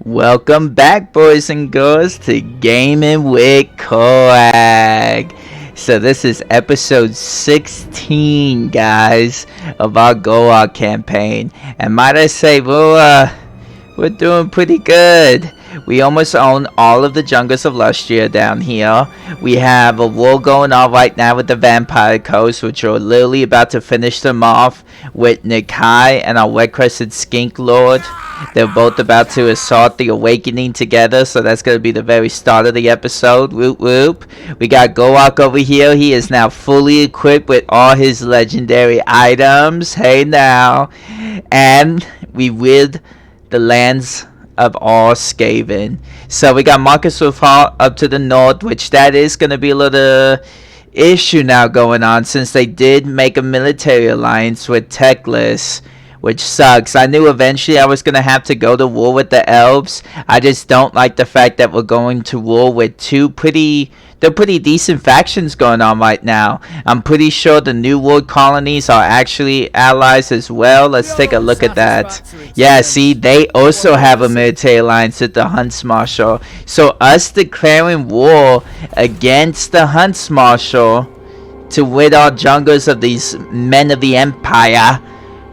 Welcome back, boys and girls, to Gaming Wit Korrag. So this is episode 16, guys, of our Gor Rok Campaign. And might I say, we're doing pretty good. We almost own all of the jungles of Lustria down here. We have a war going on right now with the Vampire Coast, which are literally about to finish them off with Nikai and our Red Crested Skink Lord. They're both about to assault the Awakening together, so that's going to be the very start of the episode. Whoop whoop. We got Gor Rok over here. He is now fully equipped with all his legendary items. Hey now. And we rid the lands of all Skaven. So we got Marcus Hall up to the north, which that is going to be a little issue now going on, since they did make a military alliance with Techless, which sucks. I knew eventually I was going to have to go to war with the elves. I just don't like the fact that we're going to war with they're pretty decent factions going on right now. I'm pretty sure the New World colonies are actually allies as well. Let's take a look at that. Yeah, see, they also have a military alliance with the Hunts Marshal. So us declaring war against the Hunts Marshal to rid our jungles of these men of the Empire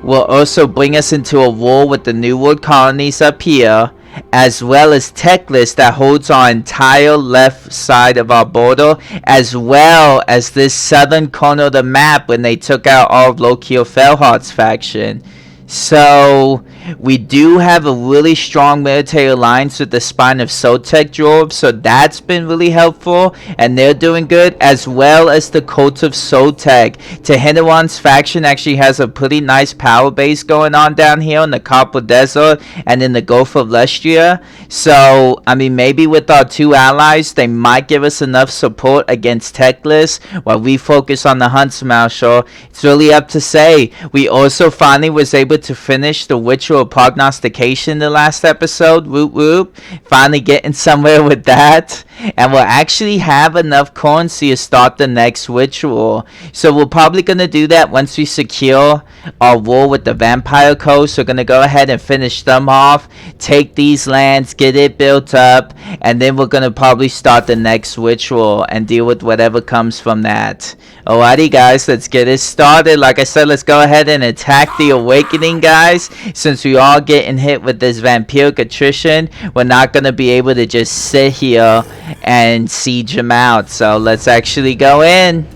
will also bring us into a war with the New World colonies up here, as well as Techless that holds our entire left side of our border, as well as this southern corner of the map when they took out all of Lokil Felhart's faction. So we do have a really strong military alliance with the Spine of Sotek Dwarves, so that's been really helpful, and they're doing good, as well as the Cult of Sotek. Tehennawan's faction actually has a pretty nice power base going on down here in the Copper Desert and in the Gulf of Lustria. So, I mean, maybe with our two allies, they might give us enough support against Techless while we focus on the Hunts Marshal. It's really up to say. We also finally was able to finish the ritual prognostication the last episode. Whoop whoop. Finally getting somewhere with that. And we'll actually have enough currency to start the next ritual. So we're probably going to do that once we secure our war with the Vampire Coast. We're going to go ahead and finish them off, take these lands, get it built up, and then we're going to probably start the next ritual and deal with whatever comes from that. Alrighty guys, let's get it started. Like I said, let's go ahead and attack the Awakening, guys. Since we are getting hit with this vampiric attrition, we're not going to be able to just sit here and siege them out. So let's actually go in.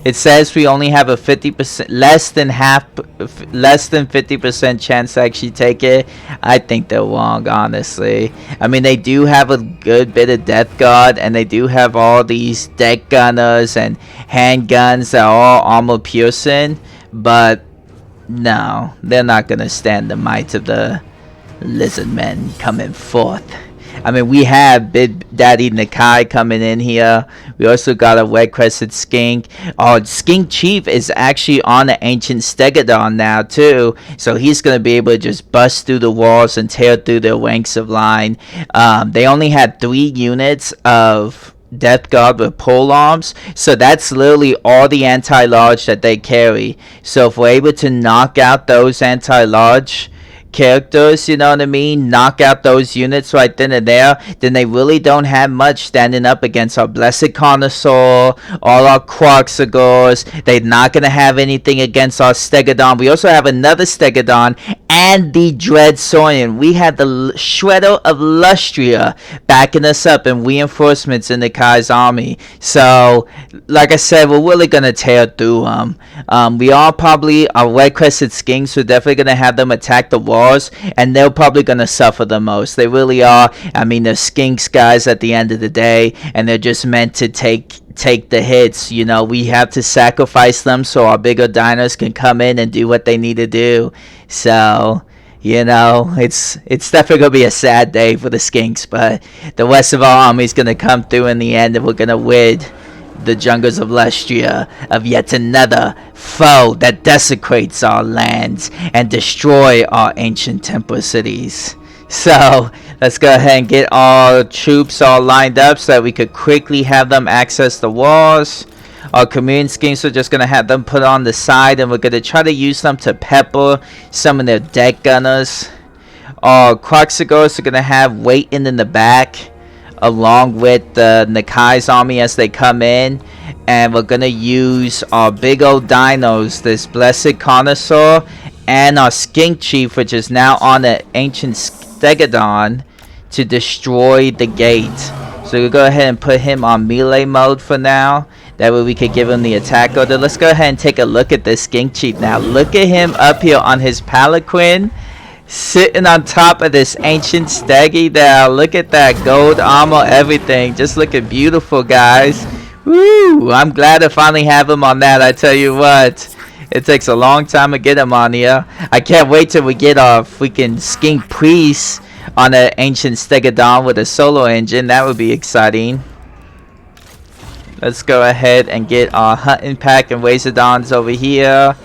It says we only have a 50%, less than 50% chance to actually take it. I think they're wrong, honestly. I mean, they do have a good bit of Death Guard, and they do have all these deck gunners and handguns that are all armor piercing, but no, they're not gonna stand the might of the lizard men coming forth. I mean, we have Big Daddy Nikai coming in here. We also got a Red Crested Skink. Our Skink Chief is actually on the Ancient Stegodon now, too. So he's going to be able to just bust through the walls and tear through their ranks of line. They only had 3 units of Death Guard with pole arms, so that's literally all the anti-large that they carry. So if we're able to knock out those anti-large characters, you know what I mean, knock out those units right then and there, then they really don't have much standing up against our Blessed Connoisseur, all our Quaxagors. They're not going to have anything against our Stegodon. We also have another Stegodon and the Dread Saurian. We have the Shredder of Lustria backing us up and reinforcements in the Kai's army. So, like I said, we're really going to tear through them. We are probably, our Red Crested Skinks, we're definitely going to have them attack the wall, and they're probably going to suffer the most. They really are. I mean, they're skinks guys at the end of the day, and they're just meant to take the hits. You know, we have to sacrifice them so our bigger diners can come in and do what they need to do. So, you know, it's definitely going to be a sad day for the skinks, but the rest of our army is going to come through in the end, and we're going to rid the jungles of Lustria of yet another foe that desecrates our lands and destroy our ancient temple cities. So let's go ahead and get our troops all lined up so that we could quickly have them access the walls. Our commune schemes, we're just going to have them put on the side, and we're going to try to use them to pepper some of their deck gunners. Kroxigors are gonna have waiting in the back, along with the Nakai's army as they come in, and we're gonna use our big old dinos, this Blessed Connoisseur, and our Skink Chief, which is now on the Ancient Stegodon, to destroy the gate. So we'll go ahead and put him on melee mode for now. That way we could give him the attack order. Let's go ahead and take a look at this Skink Chief now. Look at him up here on his palanquin, sitting on top of this ancient steggy now. Look at that gold armor, everything. Just looking beautiful, guys. Woo! I'm glad to finally have him on that. I tell you what, it takes a long time to get him on here. I can't wait till we get our freaking Skink Priest on the ancient stegodon with a solo engine. That would be exciting. Let's go ahead and get our hunting pack and Wazodons over here.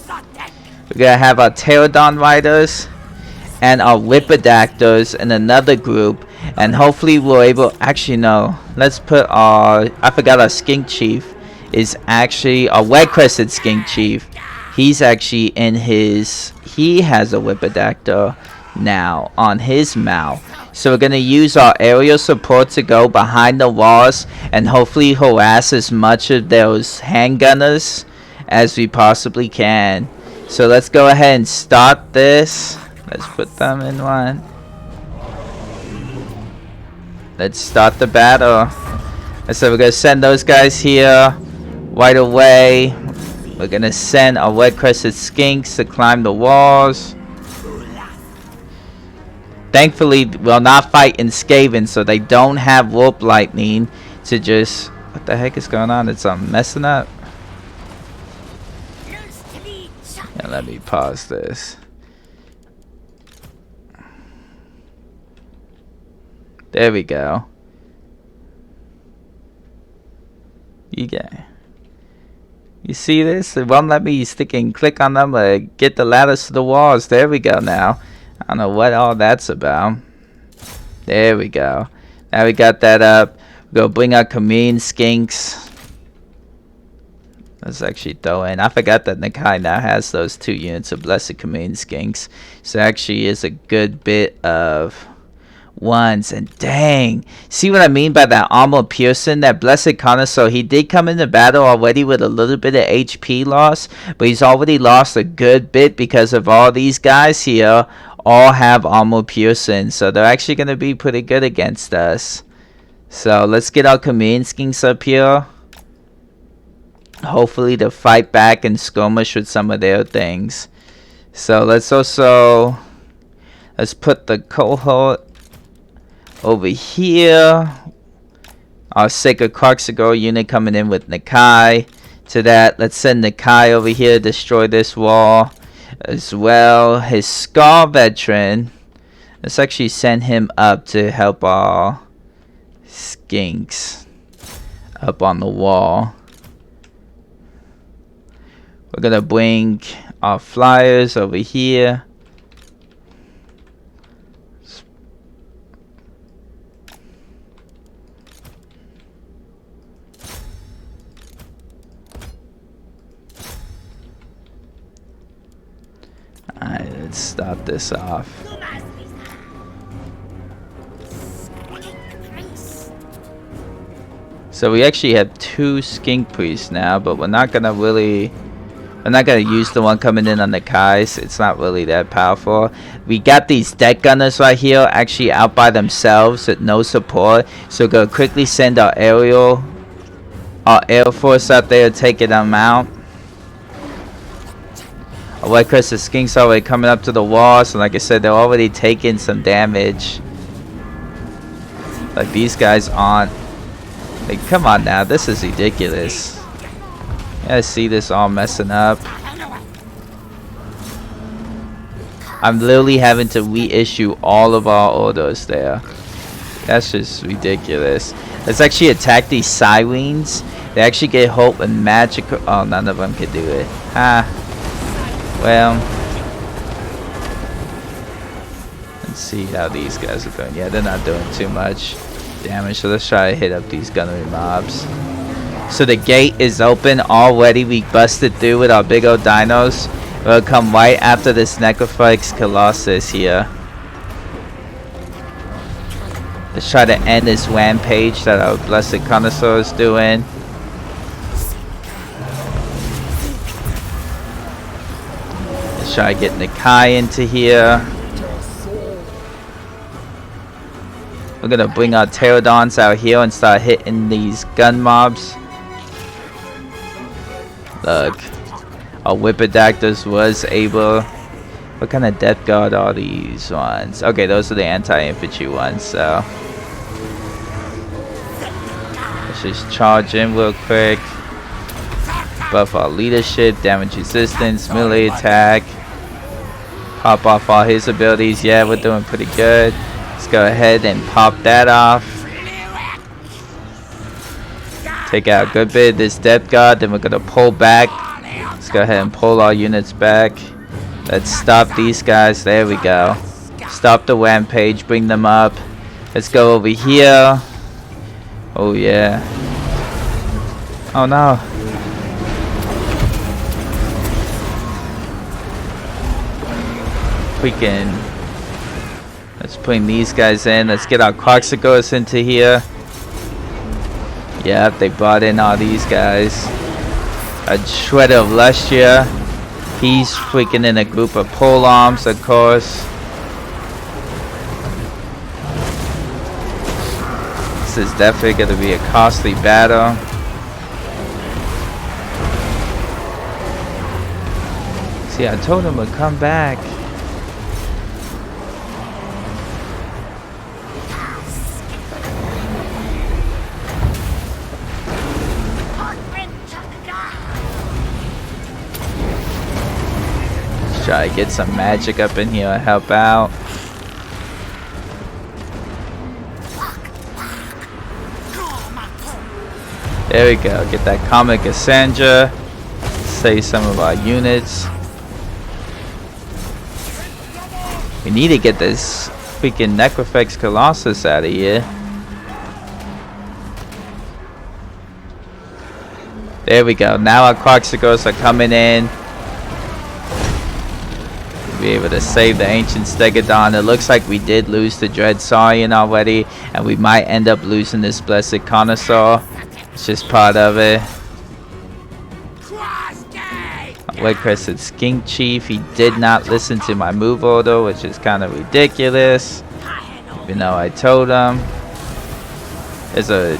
We're gonna have our Pterodon riders and our Whipperdactors in another group, and hopefully we're able. Actually, no. Let's put our. I forgot our Skink Chief is actually a Red-Crested Skink Chief. He's actually in his. He has a Whipperdactor now on his mouth. So we're gonna use our aerial support to go behind the walls and hopefully harass as much of those handgunners as we possibly can. So let's go ahead and start this. Let's put them in one. Let's start the battle. So we're gonna send those guys here right away. We're gonna send our Red-Crested Skinks to climb the walls. Thankfully, we're not fighting Skaven, so they don't have Warp Lightning to just... What the heck is going on? It's messing up. Yeah, let me pause this. There we go. You see this? It won't let me stick and click on them or get the ladders to the walls. There we go now. I don't know what all that's about. There we go. Now we got that up. We'll go bring our Kameen Skinks. Let's actually throw in. I forgot that Nakai now has those 2 units of Blessed Kameen Skinks. So actually is a good bit of ones. And dang. See what I mean by that armor piercing? That Blessed Connoisseur. He did come into battle already with a little bit of HP loss. But he's already lost a good bit because of all these guys here. All have armor piercing, so they're actually going to be pretty good against us. So let's get our Kameen Skinks up here. Hopefully to fight back and skirmish with some of their things. So let's put the cohort over here. Our Sacred Kroxigor unit coming in with Nakai. To that, let's send Nakai over here to destroy this wall as well. His Scar Veteran, let's actually send him up to help our Skinks up on the wall. We're gonna bring our Flyers over here. Alright, let's start this off. So we actually have 2 Skink Priests now, but we're not gonna use the one coming in on the Kais. It's not really that powerful. We got these deck gunners right here actually out by themselves with no support. So we're gonna quickly send our Air Force out there taking them out. Our Red-Crested Skinks are already coming up to the wall, so like I said, they're already taking some damage. Like these guys aren't. Like, come on now, this is ridiculous. I see this all messing up. I'm literally having to reissue all of our orders there. That's just ridiculous. Let's actually attack these Sirens. They actually get hope and magical. Oh, none of them can do it. Well, let's see how these guys are doing. Yeah, they're not doing too much damage. So let's try to hit up these gunnery mobs. So the gate is open already. We busted through with our big old dinos. We'll come right after this Necrophix Colossus here. Let's try to end this rampage that our Blessed Connoisseur is doing. Let's try to get Nikai into here. We're gonna bring our Pterodons out here and start hitting these gun mobs. Look, our Whipperdactors was able. What kind of Death Guard are these ones? Okay, those are the anti-infantry ones, so let's just charge in real quick. Buff our leadership, damage resistance, melee attack. Pop off all his abilities. Yeah, we're doing pretty good. Let's go ahead and pop that off. Take out a good bit of this Death Guard, then we're gonna pull back. Let's go ahead and pull our units back. Let's stop these guys. There we go. Stop the rampage, bring them up. Let's go over here. Oh yeah. Oh no. Freaking. Let's bring these guys in. Let's get our Corxagors into here. Yep, they brought in all these guys. A Shredder of Lustia. He's freaking in a group of pole arms, of course. This is definitely going to be a costly battle. See, I told him to come back. Try to get some magic up in here and help out. There we go. Get that Comet Cassandra. Save some of our units. We need to get this freaking Necrophix Colossus out of here. There we go. Now our Corxagors are coming in. Be able to save the ancient Stegodon. It looks like we did lose the Dread Saurian already, and we might end up losing this Blessed Connoisseur. It's just part of it. Red-Crested Skink Chief, he did not listen to my move order, which is kind of ridiculous, even though I told him. There's a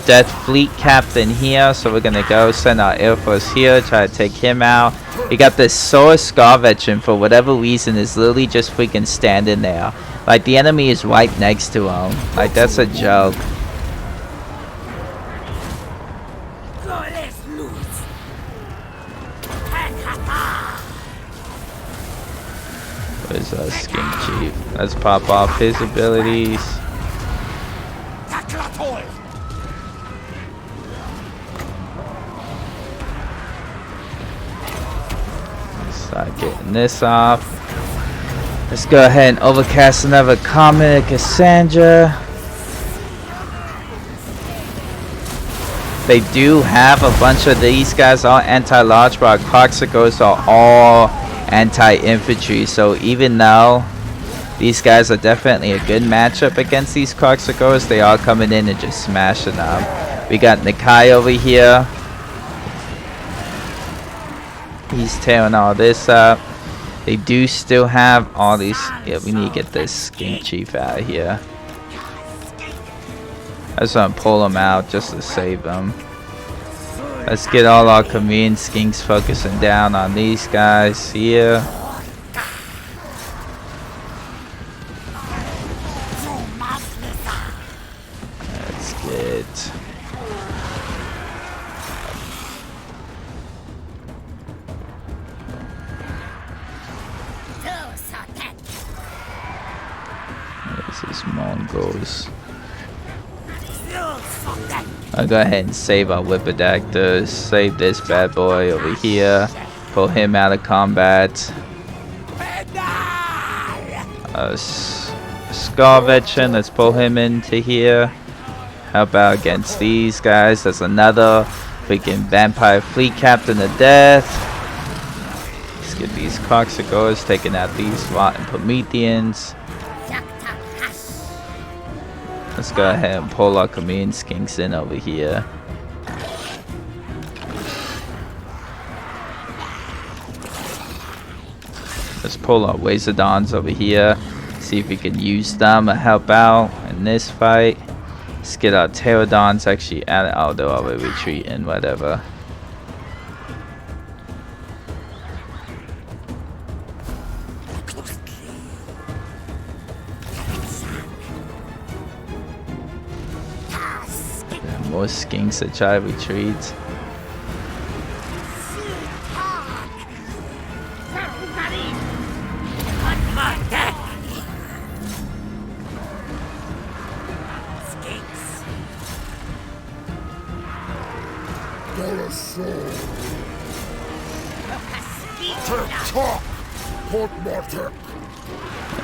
Death Fleet Captain here, so we're gonna go send our Air Force here, try to take him out. We got this Sora Scar Veteran, for whatever reason, is literally just freaking standing there. Like, the enemy is right next to him. Like, that's a joke. Where's our Skink Chief? Let's pop off his abilities. Start getting this off. Let's go ahead and overcast another Comet Cassandra. They do have a bunch of these guys all anti-large, but our Corxagors are all anti-infantry. So even though these guys are definitely a good matchup against these Corxagors, they are coming in and just smashing them. We got Nikai over here. He's tearing all this up. They do still have all these. Yeah, we need to get this Skink Chief out of here. I just want to pull him out just to save them. Let's get all our convenient skinks focusing down on these guys here. Let's get. This Mongols. I'll go ahead and save our Whipperdactors. Save this bad boy over here. Pull him out of combat. Scar Veteran, let's pull him into here. Help out against these guys. That's another freaking Vampire Fleet Captain of Death. Let's Get these Coxagores, taking out these rotten Prometheans. Let's go ahead and pull our Chameleon Skinks in over here. Let's pull our Wazodons over here. See if we can use them to help out in this fight. Let's get our Pterodons actually out. Oh, they're already retreating, whatever. More skinks that try to retreat.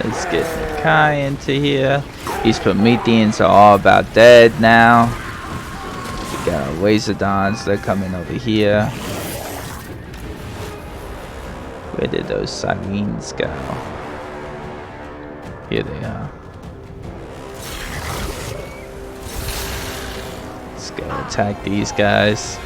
Let's get Kai into here. These Prometheans are all about dead now. We got our Wazodons, they're coming over here. Where did those Sirens go? Here they are. Let's go attack these guys.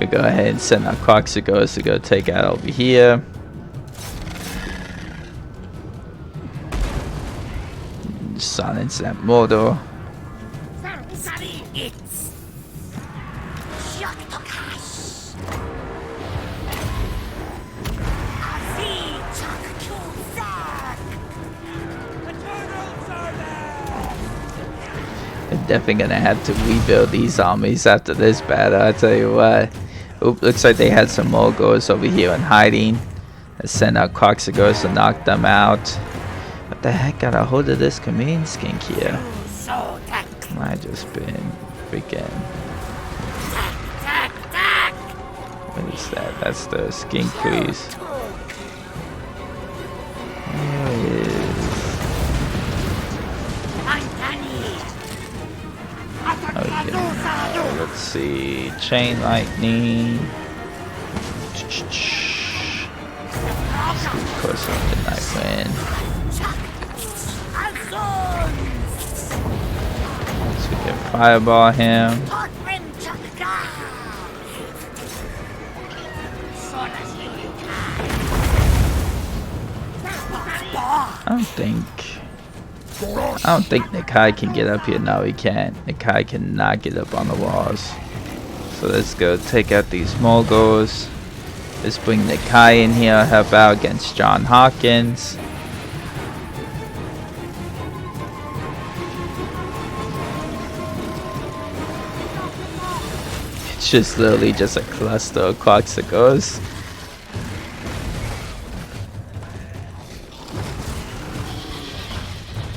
We'll go ahead and send our Coxagores to go take out over here. Silence that Mordor. They're definitely gonna have to rebuild these armies after this battle, I tell you what. Oop, looks like they had some more Gors over here in hiding. Let's send out Coxagores to knock them out. What the heck got a hold of this Chameleon Skink here? I just been freaking... What is that? That's the Skink Priest. There he is. Okay. Let's see. Chain Lightning. Of course, on the Night Wind. So we can fireball him. I don't think Nakai can get up here. No, he can't. Nakai cannot get up on the walls. So let's go take out these Mogos. Let's bring Nakai in here, help out against John Hawkins. It's just literally just a cluster of Coxagores.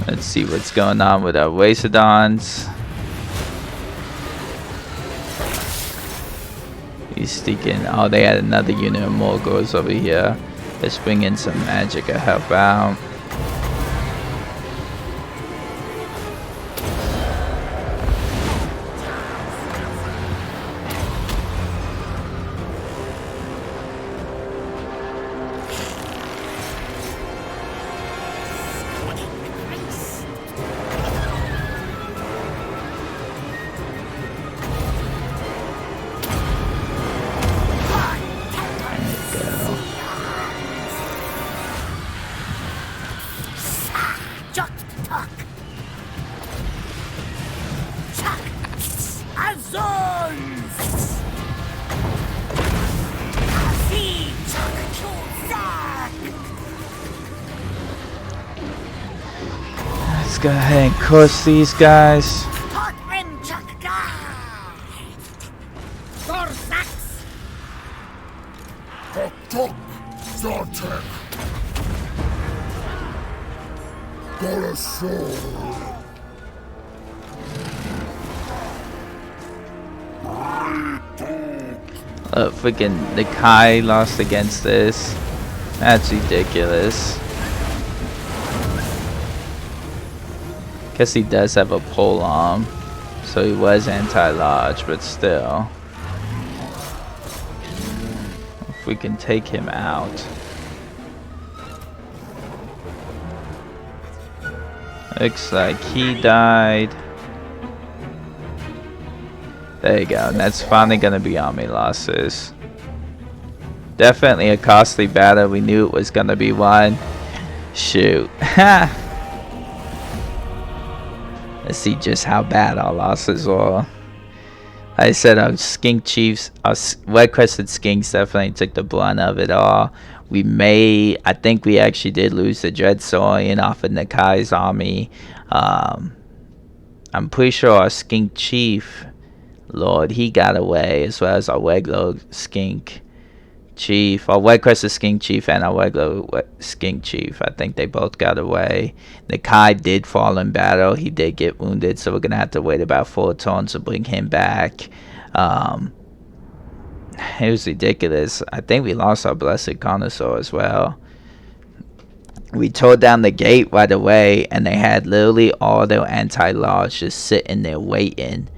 Let's see what's going on with our Wazodons. He's sneaking. Oh, they had another unit of Morgos over here. Let's bring in some magic to help out. Let's go ahead and curse these guys. Freaking Nakai lost against this. That's ridiculous. Guess he does have a pole arm, so he was anti-large, but still. If we can take him out. Looks like he died. There you go, and that's finally gonna be army losses. Definitely a costly battle. We knew it was gonna be one. Shoot. Let's see just how bad our losses were. I said our skink chiefs, our red crested skinks definitely took the brunt of it all. I think we actually did lose the Dread Saurian off of Nakai's army. I'm pretty sure our skink chief, Lord, he got away, as well as our regular skink chief, our white crested skink chief and our regular skink chief. I think they both got away. Nakai did fall in battle. He did get wounded, so we're gonna have to wait about 4 turns to bring him back. It was ridiculous. I think we lost our blessed connoisseur as well. We tore down the gate right away, and they had literally all their anti-large just sitting there waiting.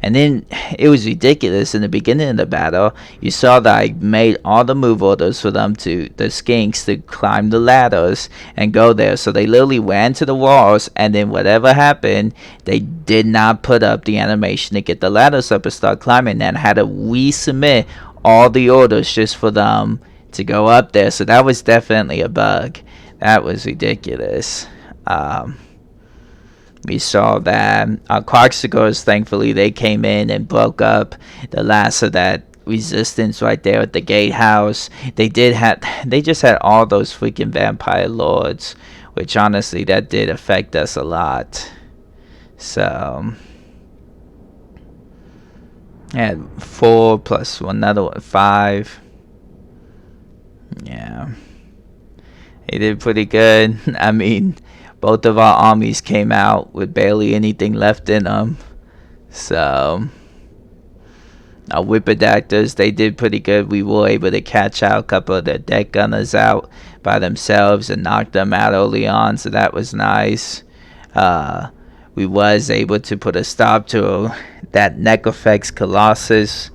And then it was ridiculous. In the beginning of the battle, you saw that I made all the move orders for them the skinks to climb the ladders and go there. So they literally ran to the walls, and then whatever happened, they did not put up the animation to get the ladders up and start climbing, and had to resubmit all the orders just for them to go up there. So that was definitely a bug. That was ridiculous. We saw that our Corksicors, thankfully, they came in and broke up the last of that resistance right there at the gatehouse. They just had all those freaking vampire lords, which honestly that did affect us a lot. So had 4 plus another one, 5. Yeah, he did pretty good. I mean, both of our armies came out with barely anything left in them. So our Whipperdactors, they did pretty good. We were able to catch out a couple of their deck gunners out by themselves and knock them out early on, so that was nice. We was able to put a stop to that Necrofex Colossus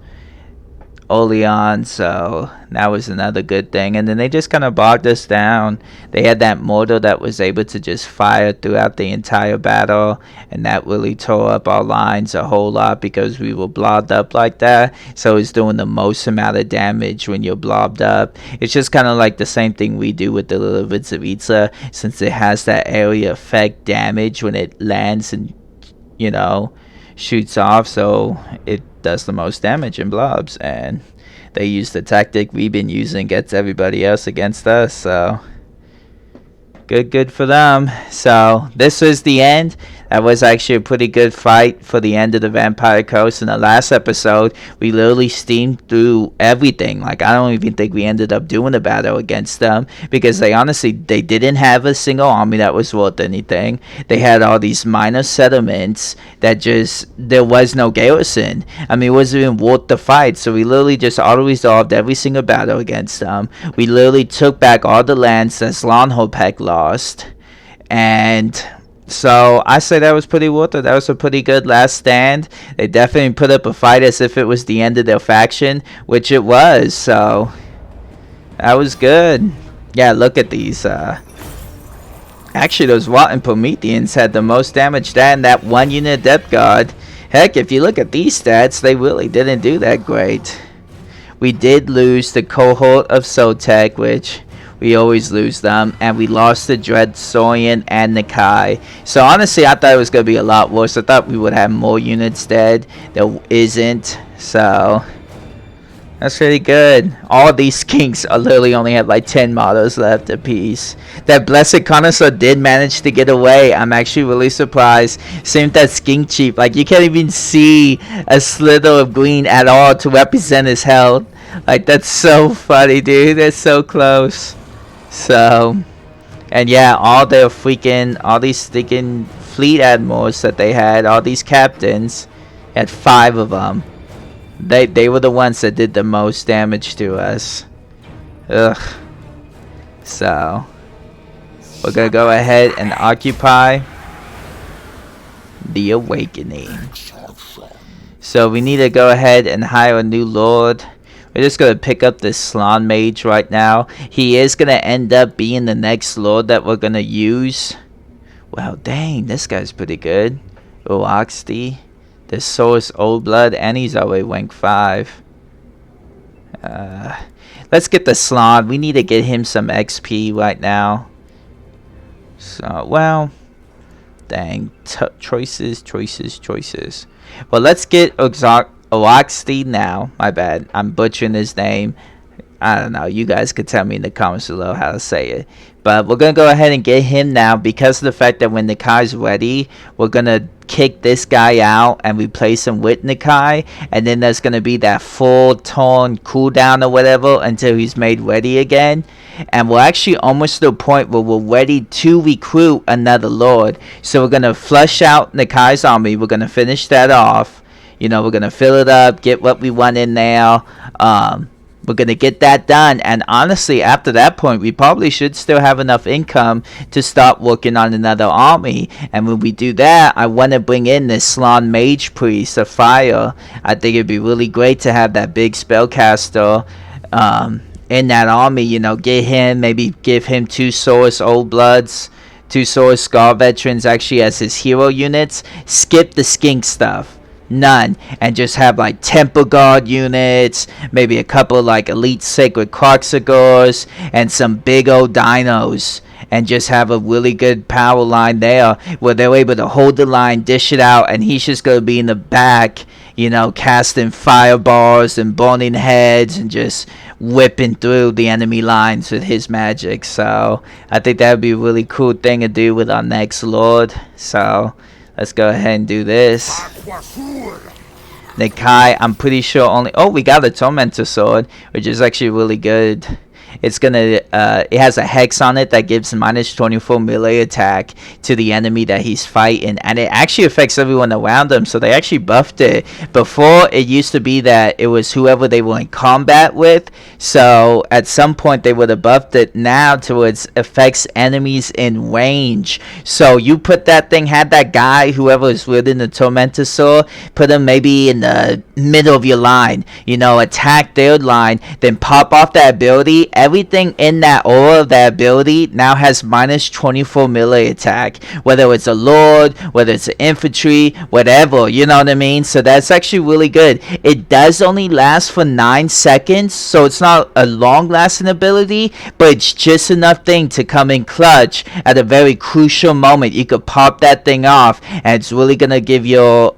early on, so that was another good thing. And then they just kind of bogged us down. They had that mortar that was able to just fire throughout the entire battle, and that really tore up our lines a whole lot because we were blobbed up like that. So it's doing the most amount of damage when you're blobbed up. It's just kind of like the same thing we do with the little Vitsaritsa, since it has that area effect damage when it lands and, you know, shoots off, so it does the most damage in blobs. And they use the tactic we've been using against everybody else against us, so good for them. So this was the end. That was actually a pretty good fight for the end of the Vampire Coast. In the last episode, we literally steamed through everything. Like, I don't even think we ended up doing a battle against them, because they didn't have a single army that was worth anything. They had all these minor settlements that there was no garrison. I mean, it wasn't even worth the fight. So we literally just auto-resolved every single battle against them. We literally took back all the lands that Slonhopek lost. And so I say that was pretty worth it. That was a pretty good last stand. They definitely put up a fight as if it was the end of their faction, which it was. So that was good. Yeah, look at these. Actually, those Rotten Prometheans had the most damage. That one unit Depth Guard. Heck, if you look at these stats, they really didn't do that great. We did lose the cohort of Sotek, which we always lose them, and we lost the Dread Saurian and Nakai. So honestly, I thought it was going to be a lot worse. I thought we would have more units dead. There isn't, so that's pretty good. All these skinks are literally only have like 10 models left apiece. That Blessed Connoisseur did manage to get away. I'm actually really surprised. Same with that skink chief. Like, you can't even see a slither of green at all to represent his health. Like, that's so funny, dude. That's so close. So, and yeah, all these freaking fleet admirals that they had, all these captains, had 5 of them. They were the ones that did the most damage to us. Ugh. So we're gonna go ahead and occupy. The Awakening. So we need to go ahead and hire a new lord. We're just going to pick up this Slon Mage right now. He is going to end up being the next lord that we're going to use. Well, dang, this guy's pretty good. Oxty. The Source Old Blood, and he's already rank 5. Let's get the Slon. We need to get him some XP right now. So, well, dang, choices. Well, let's get Oxty now. My bad, I'm butchering his name. I don't know, you guys could tell me in the comments below how to say it. But we're going to go ahead and get him now because of the fact that when Nikai's ready, we're going to kick this guy out and replace him with Nikai. And then there's going to be that full turn cooldown or whatever until he's made ready again. And we're actually almost to the point where we're ready to recruit another lord. So we're going to flush out Nikai's army. We're going to finish that off. You know, we're going to fill it up, get what we want in there. We're going to get that done, and honestly, after that point, we probably should still have enough income to start working on another army. And when we do that, I want to bring in this Slon Mage Priest of Fire. I think it'd be really great to have that big spellcaster in that army. You know, get him, maybe give him 2 Source Old Bloods, 2 Source Scar Veterans actually as his hero units. Skip the skink stuff. None, and just have like Temple Guard units, maybe a couple like elite Sacred Croxagors, and some big old dinos, and just have a really good power line there where they're able to hold the line, dish it out, and he's just going to be in the back, you know, casting fireballs and burning heads and just whipping through the enemy lines with his magic. So I think that would be a really cool thing to do with our next lord. So let's go ahead and do this. Nikai, I'm pretty sure only... Oh, we got a Tormentor Sword, which is actually really good. It's gonna, it has a hex on it that gives minus 24 melee attack to the enemy that he's fighting, and it actually affects everyone around him. So they actually buffed it. Before, it used to be that it was whoever they were in combat with. So at some point they would have buffed it now to its affects enemies in range. So you put that thing, had that guy, whoever is within the Tormentor Sword, put him maybe in the middle of your line, you know, attack their line, then pop off that ability. Everything in that aura of that ability now has minus 24 melee attack, whether it's a lord, whether it's an infantry, whatever, you know what I mean? So that's actually really good. It does only last for 9 seconds, so it's not a long lasting ability, but it's just enough thing to come in clutch at a very crucial moment. You could pop that thing off, and it's really gonna give your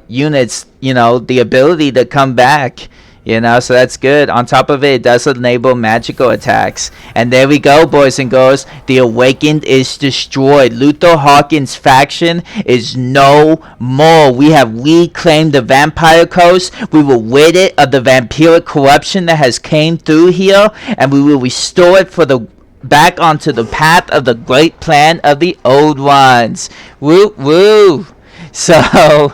units, you know, the ability to come back. You know, so that's good. On top of it, it does enable magical attacks. And there we go, boys and girls. The Awakened is destroyed. Luther Hawkins' faction is no more. We have reclaimed the Vampire Coast. We will rid it of the vampiric corruption that has came through here. And we will restore it for the back onto the path of the great plan of the old ones. Woo, woo. So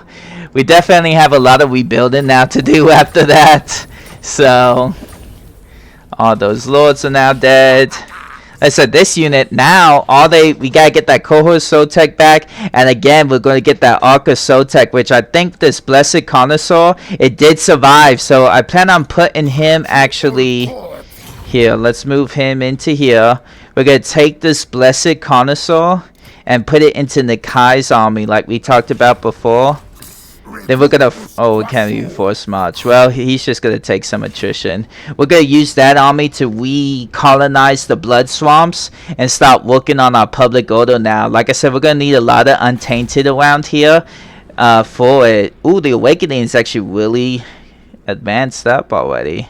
we definitely have a lot of rebuilding now to do after that. So all those lords are now dead. Like I said, this unit now, we gotta get that cohort Sotek back, and again we're gonna get that Arca Sotek, which I think this Blessed Connoisseur, it did survive. So I plan on putting him actually here. Let's move him into here. We're gonna take this Blessed Connoisseur and put it into Nikai's army like we talked about before. Then we're gonna, oh, we can't even force march. Well, he's just gonna take some attrition. We're gonna use that army to recolonize the blood swamps and start working on our public order now. Like I said, we're gonna need a lot of untainted around here for it. Ooh, the Awakening is actually really advanced up already.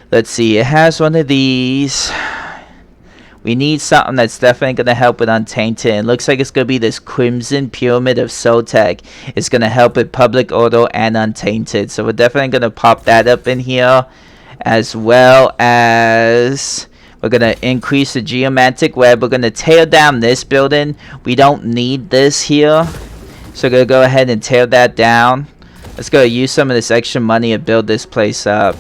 Let's see, it has one of these. We need something that's definitely going to help with Untainted. It looks like it's going to be this Crimson Pyramid of Sotek. It's going to help with Public Order and Untainted. So we're definitely going to pop that up in here. As well as we're going to increase the Geomantic Web. We're going to tear down this building. We don't need this here. So we're going to go ahead and tear that down. Let's go use some of this extra money to build this place up.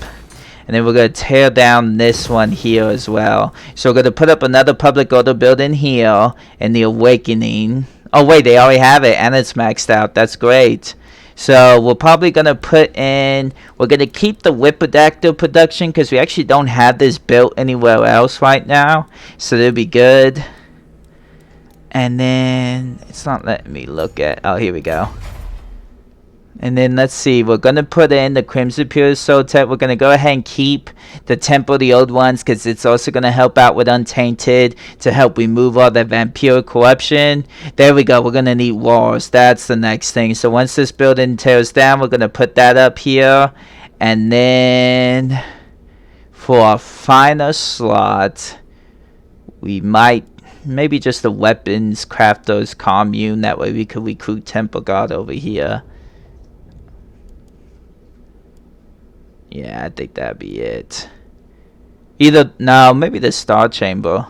And then we're going to tear down this one here as well. So we're going to put up another public order building here in the Awakening Oh wait, they already have it and it's maxed out. That's great. So we're probably gonna put in. We're gonna keep the Whipodactyl production because we actually don't have this built anywhere else right now. So that'll be good. And then it's not letting me look at. Oh, here we go. And then let's see, we're going to put in the Crimson Pure Soul Tech. We're going to go ahead and keep the Temple of the Old Ones because it's also going to help out with Untainted to help remove all that Vampire corruption. There we go. We're going to need Wars. That's the next thing. So once this building tears down, we're going to put that up here. And then for our final slot, we might maybe just the Weapons Crafters Commune. That way we could recruit Temple Guard over here. Yeah, I think that'd be it. Either, no, maybe the Star Chamber.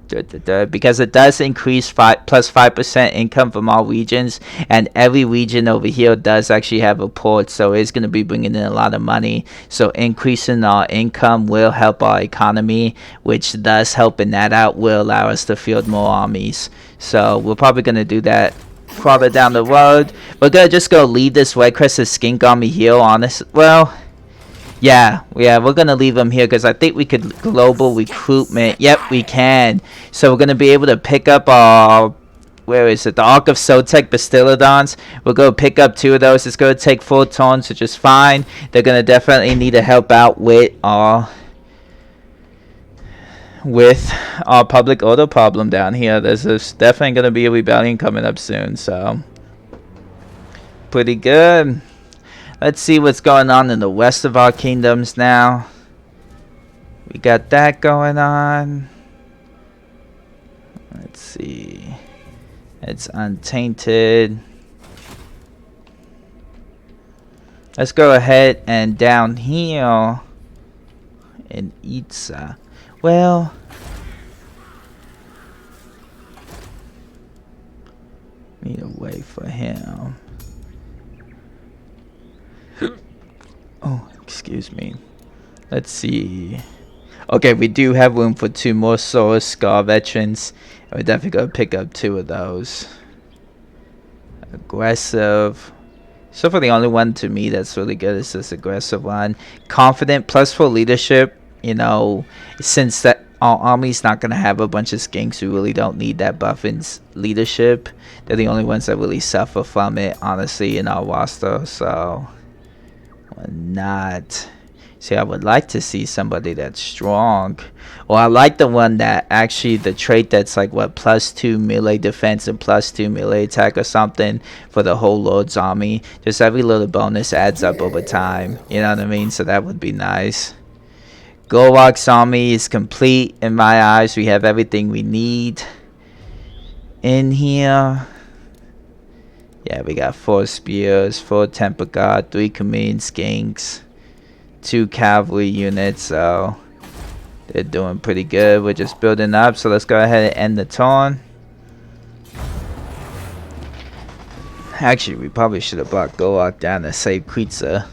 Because it does increase plus 5% income from all regions. And every region over here does actually have a port. So it's going to be bringing in a lot of money. So increasing our income will help our economy. Which thus helping that out will allow us to field more armies. So we're probably going to do that farther down the road. We're going to just go leave this Red Crested Skink Army here, honest. Well, yeah, we're going to leave them here because I think we could global recruitment. Yep, we can. So we're going to be able to pick up our, where is it? The Ark of Sotek Bastillodons. We'll go pick up 2 of those. It's going to take 4 turns, which is fine. They're going to definitely need to help out with our public order problem down here. There's definitely going to be a rebellion coming up soon, so pretty good. Let's see what's going on in the west of our kingdoms now. We got that going on. Let's see. It's Untainted. Let's go ahead and down here in Itza. Well, need a way for him. Oh, excuse me. Let's see. Okay, we do have room for 2 more Solar Scar veterans. We're definitely going to pick up 2 of those. Aggressive. So far, the only one to me that's really good is this aggressive one. Confident, plus for leadership. You know, since that our army's not going to have a bunch of skinks, we really don't need that buff in leadership. They're the only ones that really suffer from it, honestly, in our roster. So, why not? See, I would like to see somebody that's strong. Well, I like the one that actually, the trait that's like, what, +2 melee defense and +2 melee attack or something for the whole Lord's army. Just every little bonus adds up over time. You know what I mean? So that would be nice. Gor Rok's army is complete in my eyes. We have everything we need in here. Yeah, we got 4 spears, 4 temper guard, 3 chameleon skinks, 2 cavalry units, so they're doing pretty good. We're just building up, so let's go ahead and end the turn. Actually, we probably should have brought Gor Rok down to save Kreitzer.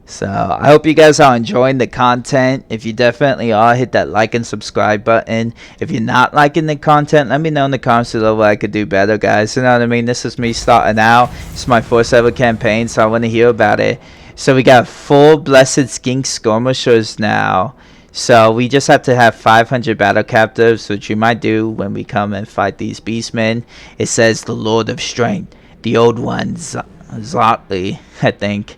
So, I hope you guys are enjoying the content. If you definitely are, hit that like and subscribe button. If you're not liking the content, let me know in the comments below what I could do better, guys. You know what I mean? This is me starting out. It's my first ever campaign, so I want to hear about it. So, we got 4 Blessed Skink Skirmishers now. So, we just have to have 500 battle captives, which we might do when we come and fight these beastmen. It says the Lord of Strength, the Old Ones. Zotli, I think,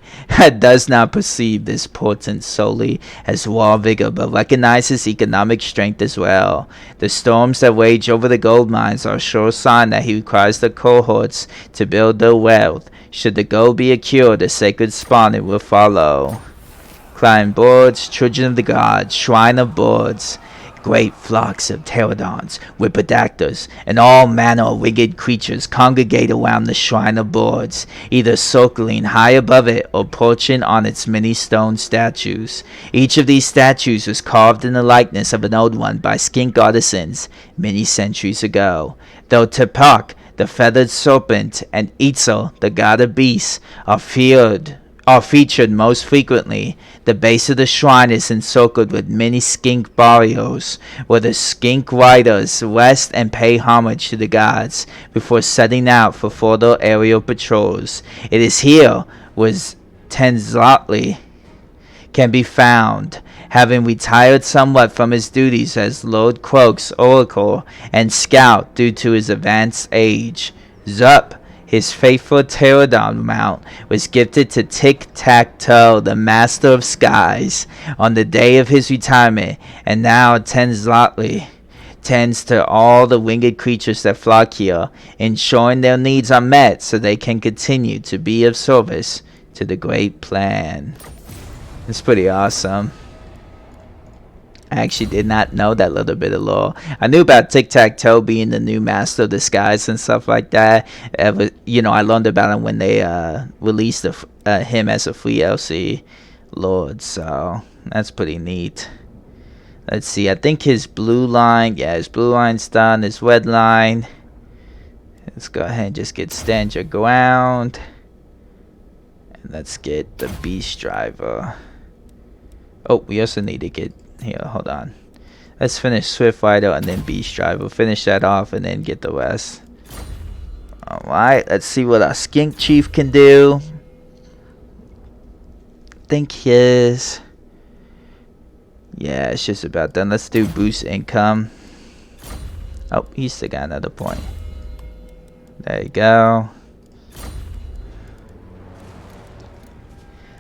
does not perceive this portent solely as raw vigor, but recognizes economic strength as well. The storms that rage over the gold mines are a sure sign that he requires the cohorts to build their wealth. Should the gold be a cure, the sacred spawn it will follow. Climb boards, children of the gods, shrine of boards. Great flocks of pterodons, whipodactyls, and all manner of winged creatures congregate around the shrine of boards, either circling high above it or perching on its many stone statues. Each of these statues was carved in the likeness of an old one by skink artisans many centuries ago. Though Tepak, the feathered serpent, and Itzel, the god of beasts, are feared are featured most frequently. The base of the shrine is encircled with many skink barrios, where the skink riders rest and pay homage to the gods before setting out for further aerial patrols. It is here where Tenzlotli can be found, having retired somewhat from his duties as Lord Krog's oracle and scout due to his advanced age. Zup, his faithful pterodon mount, was gifted to Tic-Tac-Toe, the master of skies, on the day of his retirement, and now Tenzlotli tends to all the winged creatures that flock here, ensuring their needs are met so they can continue to be of service to the great plan. It's pretty awesome. I actually did not know that little bit of lore. I knew about Tic-Tac-Toe being the new master of the skies and stuff like that. You know, I learned about him when they released him as a free LC lord, so that's pretty neat. Let's see, I think his blue line, yeah, his blue line's done. His red line, let's go ahead and just get stand your ground. And let's get the beast driver. Oh, we also need to get, here, hold on. Let's finish Swift Rider and then Beast Driver. Finish that off and then get the rest. Alright, let's see what our Skink Chief can do. I think his... yeah, it's just about done. Let's do boost income. Oh, he's still got another point. There you go.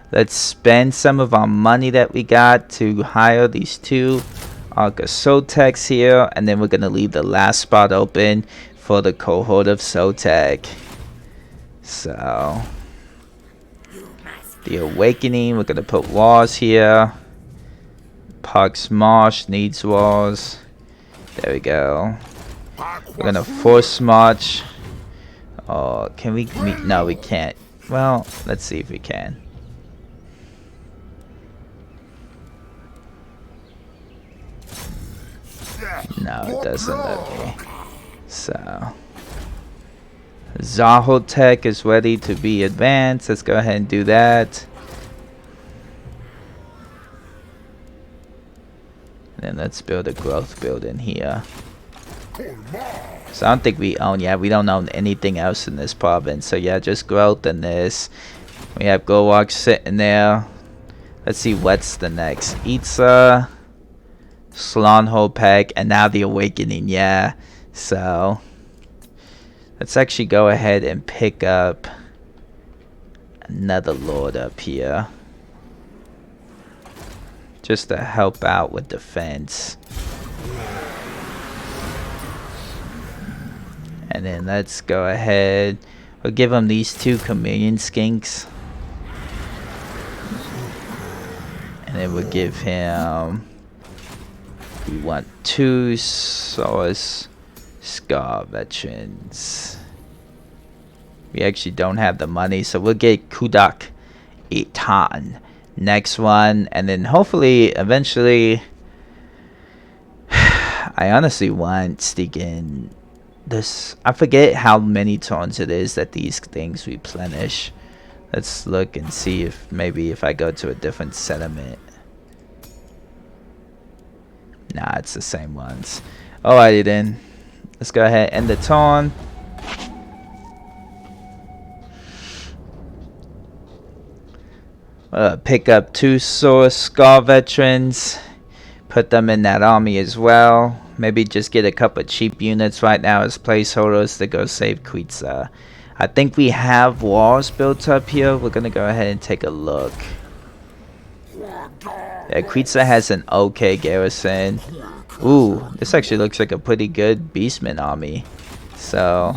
Let's spend some of our money that we got to hire these two Sotex here, and then we're going to leave the last spot open for the cohort of Sotec. So, the Awakening, we're going to put walls here. Parks Marsh needs walls. There we go. We're going to force march. Oh, can we meet? No, we can't. Well, let's see if we can. No, it doesn't let me. So, Zahotech is ready to be advanced. Let's go ahead and do that. And then let's build a growth building here. So I don't think we own, yeah, we don't own anything else in this province. So yeah, just growth and this. We have Gor Rok sitting there. Let's see what's the next. Itza, Slonhopek, and now the Awakening, yeah. So let's actually go ahead and pick up another lord up here, just to help out with defense. And then let's go ahead, we'll give him these two chameleon skinks, and then we'll give him, we want two Source Scar veterans. We actually don't have the money, so we'll get Kudak Itan next one, and then hopefully eventually I honestly want sticking this, I forget how many turns it is that these things replenish. Let's look and see if maybe if I go to a different settlement. Nah, it's the same ones. Alrighty then, let's go ahead and end the turn. Pick up two Source Scar veterans, put them in that army as well. Maybe just get a couple of cheap units right now as placeholders to go save Quitza. I think we have walls built up here. We're gonna go ahead and take a look. Yeah, Quitza has an okay garrison. Ooh, this actually looks like a pretty good Beastman army. So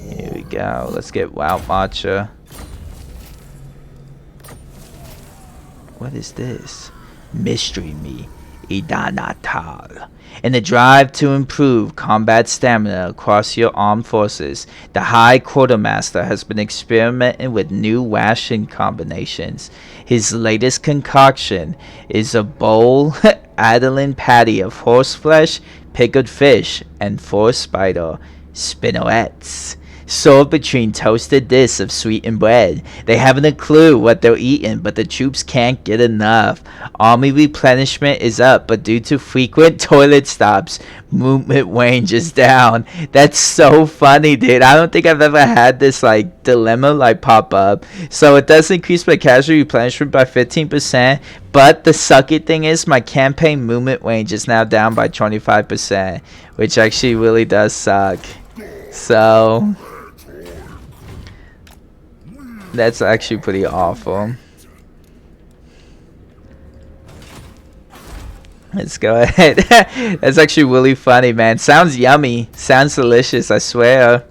here we go. Let's get Wild Marcher. What is this? Mystery Me, Idanatal. In the drive to improve combat stamina across your armed forces, the High Quartermaster has been experimenting with new ration combinations. His latest concoction is a bowl Adeline patty of horseflesh, pickled fish, and 4 spider spinnerets. sold between toasted discs of sweetened bread. They haven't a clue what they're eating, but the troops can't get enough. Army replenishment is up, but due to frequent toilet stops, movement range is down. That's so funny, dude. I don't think I've ever had this like dilemma like pop up. So it does increase my casualty replenishment by 15%, but the sucky thing is my campaign movement range is now down by 25%, which actually really does suck. So that's actually pretty awful. Let's go ahead. That's actually really funny, man. Sounds yummy. Sounds delicious, I swear.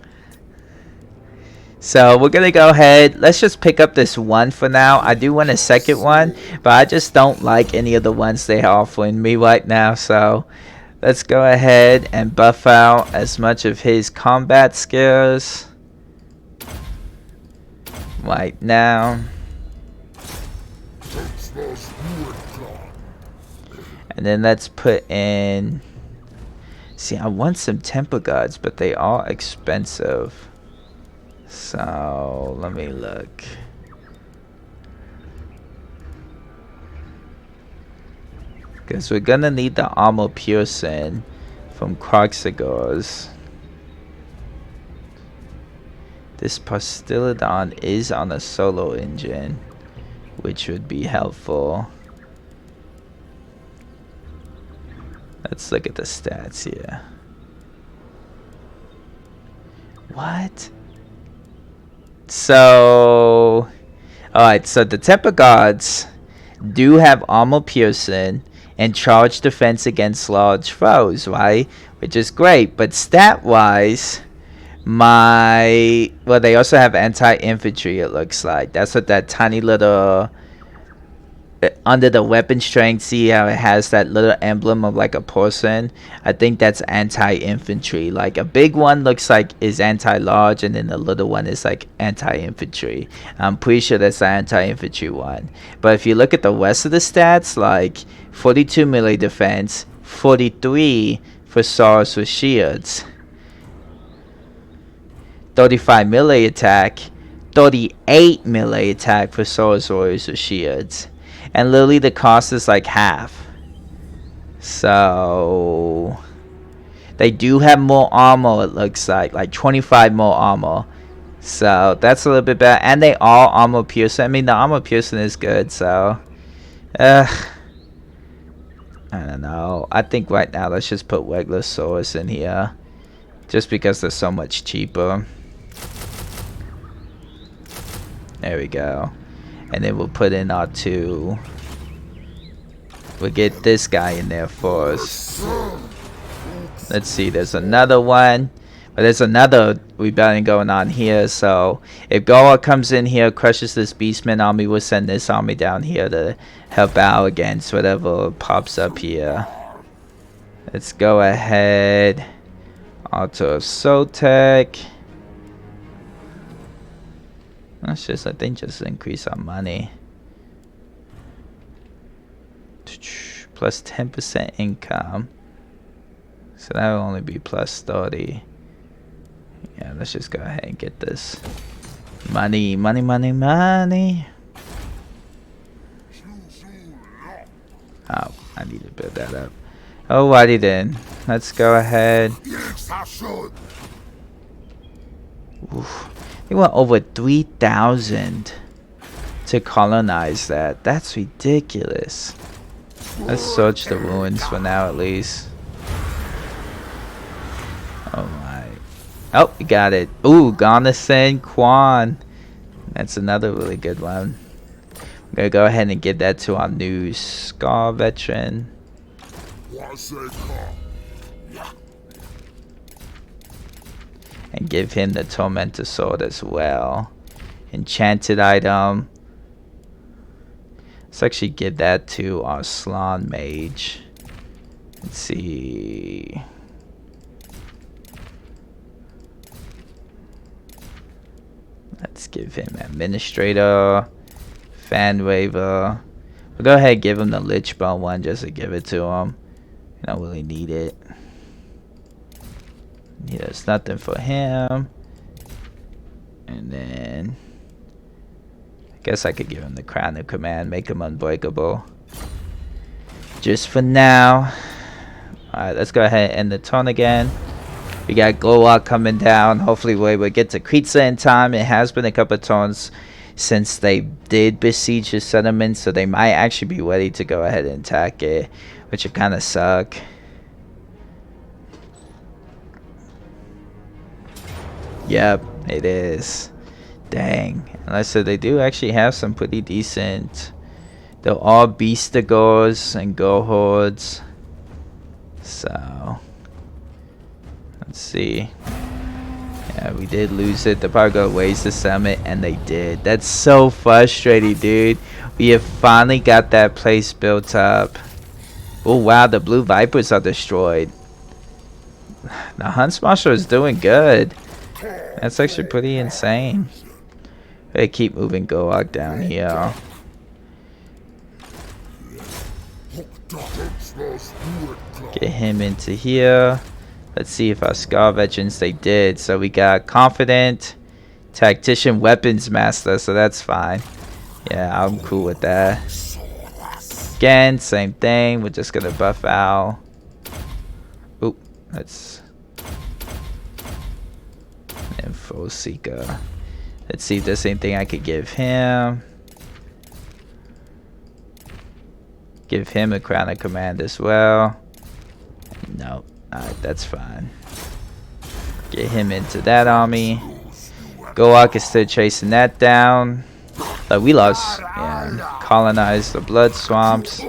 So we're gonna go ahead. Let's just pick up this one for now. I do want a second one, but I just don't like any of the ones they're offering me right now. So let's go ahead and buff out as much of his combat skills right now. And then let's put in... See, I want some temper guards, but they are expensive. So, let me look. Because we're gonna need the armor piercing from Kroxagors. This Persistant is on a solo engine, which would be helpful. Let's look at the stats here. What? So, alright, so the temper guards do have armor piercing and charge defense against large foes, right? Which is great, but stat wise, well, they also have anti-infantry, it looks like. That's what that tiny little, under the weapon strength, see how it has that little emblem of like a person? I think that's anti-infantry. Like a big one looks like is anti-large, and then the little one is like anti-infantry. I'm pretty sure that's the anti-infantry one. But if you look at the rest of the stats, like 42 melee defense, 43 for swords with shields, 35 melee attack, 38 melee attack for swords warriors with shields. And literally the cost is like half. So they do have more armor, it looks like 25 more armor. So that's a little bit better. And they are armor piercing. I mean, the armor piercing is good, so I don't know. I think right now let's just put regular swords in here, just because they're so much cheaper. There we go. And then we'll put in our two. We'll get this guy in there for us. Let's see, there's another one. But there's another rebellion going on here. So if Gor Rok comes in here, crushes this Beastman army, we'll send this army down here to help out against whatever pops up here. Let's go ahead. Auto Soltec. Let's just, I think, just increase our money. Plus 10% income. So that will only be plus 30. Yeah, let's just go ahead and get this. Money, money, money, money. Oh, I need to build that up. Alrighty then. Let's go ahead. Oof. They want over 3,000 to colonize that. That's ridiculous. Let's search the ruins for now at least. Oh my. Oh, we got it. Ooh, Garnison Quan. That's another really good one. We're gonna go ahead and give that to our new Scar veteran. And give him the Tormentor Sword as well. Enchanted item. Let's actually give that to our Slan Mage. Let's see. Let's give him Administrator. Fan Waver. We'll go ahead and give him the Lichbone one just to give it to him. I don't really need it. Yeah, there's nothing for him. And then I guess I could give him the crown of command, make him unbreakable. Just for now. Alright, let's go ahead and end the turn again. We got Gor Rok coming down. Hopefully we're able to get to Kritza in time. It has been a couple of turns since they did besiege the settlement, so they might actually be ready to go ahead and attack it, which would kind of suck. Yep, it is. Dang. And I said they do actually have some pretty decent. They're all Beastigors and Gore Hordes. So let's see. Yeah, we did lose it. They're probably gonna waste the summit, and they did. That's so frustrating, dude. We have finally got that place built up. Oh wow, the blue vipers are destroyed. The Hunt Marshal is doing good. That's actually pretty insane. They keep moving Gor Rok down here. Get him into here. Let's see if our Scar Veterans, they did. So we got Confident, Tactician, Weapons Master, so that's fine. Yeah, I'm cool with that. Again, same thing. We're just gonna buff out. Oop, that's Info Seeker. Let's see if there's anything I could give him. Give him a crown of command as well. No, alright, that's fine. Get him into that army. Gor Rok is still chasing that down. Like we lost, yeah. Colonize the blood swamps.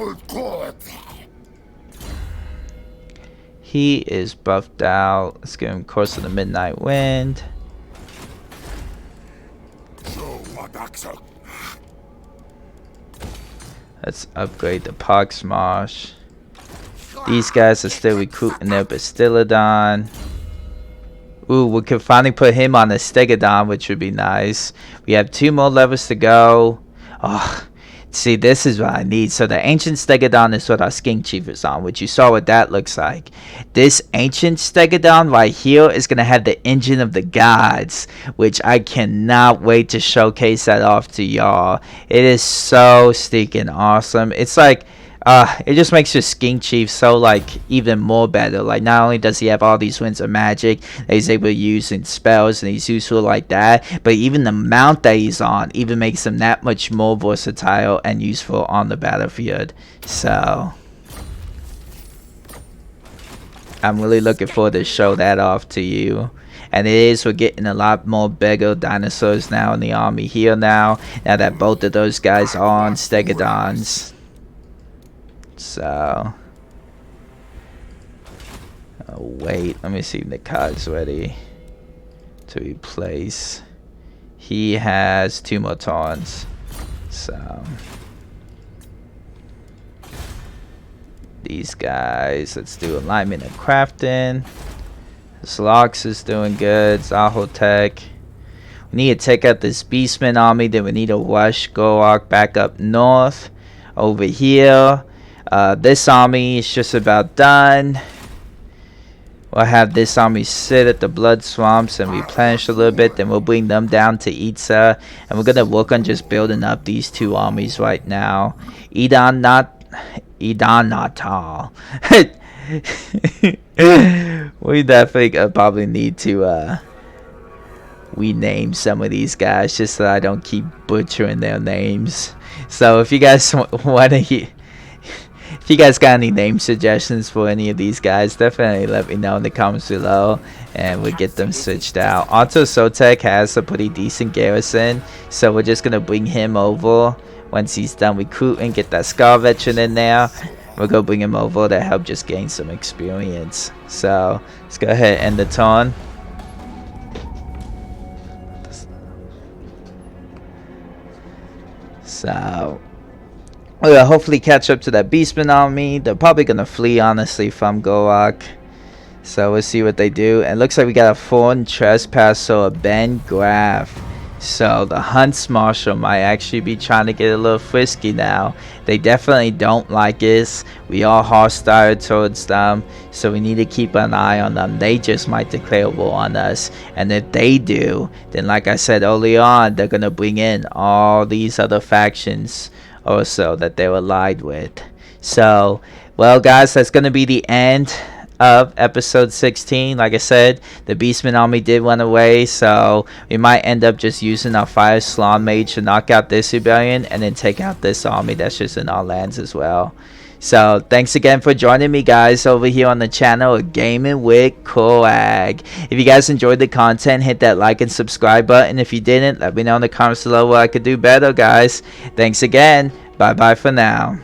He is buffed out. Let's give him Course of the Midnight Wind. Let's upgrade the Poxmarsh. These guys are still recruiting their Bastiladon. Ooh, we can finally put him on a Stegodon, which would be nice. We have 2 more levels to go. Oh, see, this is what I need. So the Ancient Stegodon is what our Skink Chief is on, which you saw what that looks like. This Ancient Stegodon right here is going to have the Engine of the Gods, which I cannot wait to showcase that off to y'all. It is so stinking awesome. It's like, it just makes your Skink Chief so, like, even more better. Like, not only does he have all these winds of magic that he's able to use in spells and he's useful like that, but even the mount that he's on even makes him that much more versatile and useful on the battlefield. So I'm really looking forward to show that off to you. And it is, we're getting a lot more bigger dinosaurs now in the army here now that both of those guys are on Stegodons. So, oh wait, let me see if the card's ready to replace. He has 2 more taunts. So, these guys, let's do alignment and crafting. Slox is doing good. Zahotech. We need to take out this Beastman army. Then we need to rush Gor Rok back up north. Over here. This army is just about done. We'll have this army sit at the blood swamps and replenish a little bit. Then we'll bring them down to Itza. And we're going to work on just building up these 2 armies right now. Edan Natal. We definitely probably need to rename some of these guys just so I don't keep butchering their names. So if you guys want to hear, if you guys got any name suggestions for any of these guys, definitely let me know in the comments below and we'll get them switched out. Otto Sotek has a pretty decent garrison, so we're just going to bring him over once he's done recruiting, get that Scar Veteran in there. We'll go bring him over to help just gain some experience. So let's go ahead and end the turn. So we'll hopefully catch up to that Beastman army. They're probably gonna flee honestly from Gor Rok. So we'll see what they do. And it looks like we got a foreign trespasser, Ben Graff. So the Hunts Marshal might actually be trying to get a little frisky now. They definitely don't like us. We are hostile towards them, so we need to keep an eye on them. They just might declare war on us, and if they do, then like I said early on, they're gonna bring in all these other factions also that they were allied with. So, well guys, that's gonna be the end of episode 16. Like I said, the Beastman army did run away, so we might end up just using our Fire Slan Mage to knock out this rebellion and then take out this army that's just in our lands as well. So thanks again for joining me guys over here on the channel of Gaming Wit Korrag. If you guys enjoyed the content, hit that like and subscribe button. If you didn't, let me know in the comments below what I could do better guys. Thanks again. Bye bye for now.